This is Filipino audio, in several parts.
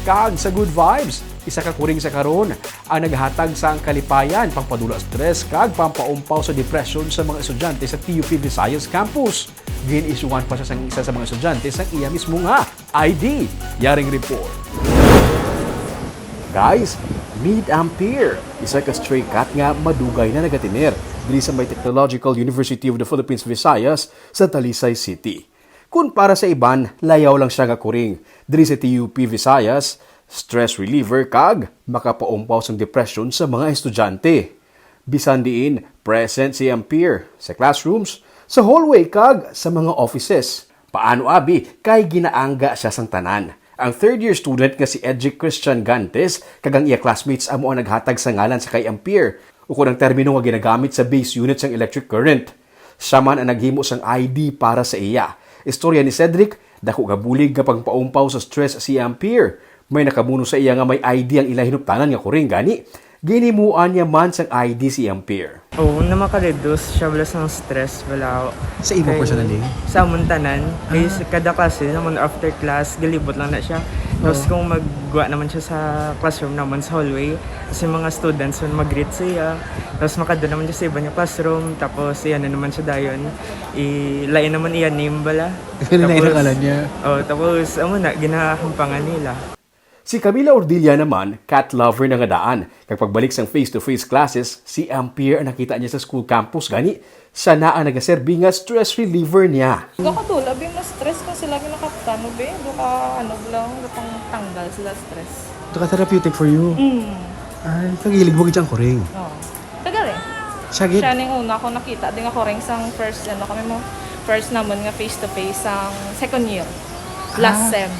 kag sa good vibes. Isa ka kuring sa karon ang naghatag sa ang kalipayan, pangpadula stress kag pampaumpaw sa depression sa mga estudyante sa TUP Visayas Campus. Gin-isuan pa siya sa isa sa mga estudyante sa iya mismo nga ID. Yaring report. Guys, meet Ampere, isa ka stray cat nga madugay na nagatiner diri sa may Technological University of the Philippines Visayas sa Talisay City. Kung para sa iban, layaw lang siya nga kuring diri sa TUP Visayas, stress reliever kag makapaumpaw sa depression sa mga estudyante. Bisan diin, present si Ampere sa classrooms, sa hallway kag sa mga offices. Paano abi kay ginaangga siya sang tanan. Ang third-year student nga si Edric Christian Gantes kagang iya classmates amo ang naghatag sa ngalan sa kay Ampere ukon ang termino nga ginagamit sa base unit sang electric current. Siya man ang naghimo sang ID para sa iya. Istorya ni Cedric, dako nga bulig nga pagpaumpaw sa stress si Ampere. May nakamuno sa iya nga may ID ang ila hinuptanan nga kuring gani. Ginimuan niya man sang ID si Ampere. Oo, na makareduce siya wala sang stress, wala. Sa imo personally? Sa amon tanan. Kaya kada klase naman after class, galibot lang na siya. Tapos kung magwa naman siya sa classroom naman sa hallway, kasi mga students when mag-greet siya, tapos makadala naman siya sa iba niya classroom, tapos iyan na naman siya dayon. Ilain naman iyan name bala. Pero nainakalan niya. Oh, tapos amo na ginahampangan nila. Si Camila Ordilla naman, cat lover na nga daan. Kapag balik sang face-to-face classes, si Ampere ang nakita niya sa school campus gani. Siya na ang nagaserbi nga stress reliever niya. Kakatula, bing na-stress kung sila ginakaptano, bing. Duka, lang, pang tanggal sila stress. Ito ka therapeutic for you. Ay, kagilig mo kitang kuring. Oo. Tagal eh. Sagit. Siya ning una ko nakita, din ako rin sang first, first naman nga face-to-face sang second year. Last sem.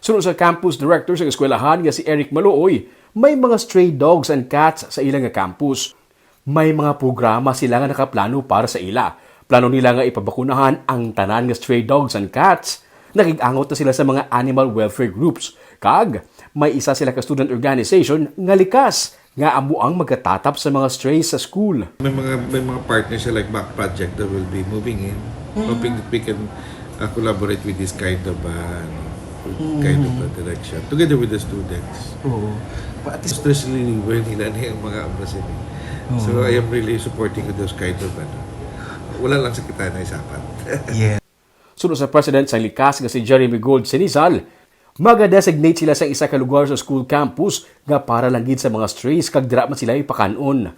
Sunod sa campus director sa eskwelahan nga si Eric Malooy, may mga stray dogs and cats sa ilang nga campus. May mga programa sila nga nakaplano para sa ila. Plano nila nga ipabakunahan ang tanan nga stray dogs and cats. Nakigangot na sila sa mga animal welfare groups. Kag, may isa sila ka student organization nga likas nga amo ang magkatatap sa mga strays sa school. May mga partners like Back Project that will be moving in, hoping that we can collaborate with this kind of direction together with the students. Oo. Stress reliever nila na yung mga abrasin. So I am really supporting those kind of wala lang sa kita na isapat. Yeah. Sunod sa president sa likas nga si Jeremy Gold Sinizal, maga-designate sila sa isa ka lugar sa school campus nga para lang gid sa mga strays kag dira man sila ipakanon.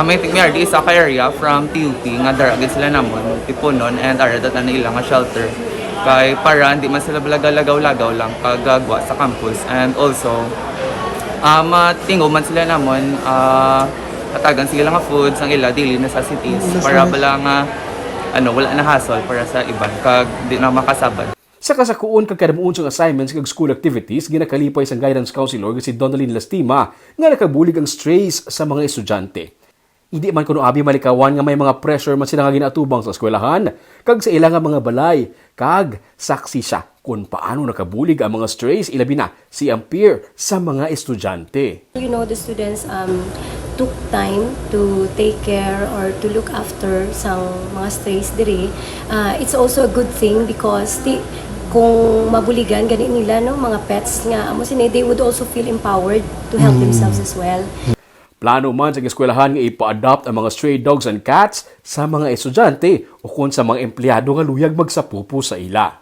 May tigmiyardi isa ka area from TUP nga dara gid sila namon ipunon and aradat na ilang nga shelter kay para hindi man sila lagaw-lagaw lang kagagwa sa campus. And also matingo man sila namon katagan sila nga foods ang ila daily necessities para bala nga wala na hassle para sa iban kag di na makasabad. Sa kasakuon kag kadamuon sa assignments kag school activities ginakalipay sa guidance counselor nga si Donalyn Lastima nga nakabulig ang strays sa mga estudyante. Hindi man kuno abi malikawan nga may mga pressure man sila nga ginatubang sa eskwelahan kag sa ilang mga balay kag saksi siya kung paano nakabulig ang mga strays ilabi na si Ampere sa mga estudyante. You know, the students took time to take care or to look after sa mga strays diri. It's also a good thing because kung mabuligan gani nila mga pets nga amo sini, they would also feel empowered to help themselves as well. Plano man sa eskwelahan nga ipa-adopt ang mga stray dogs and cats sa mga estudyante o kung sa mga empleyado nga luyag magsapupo sa ila.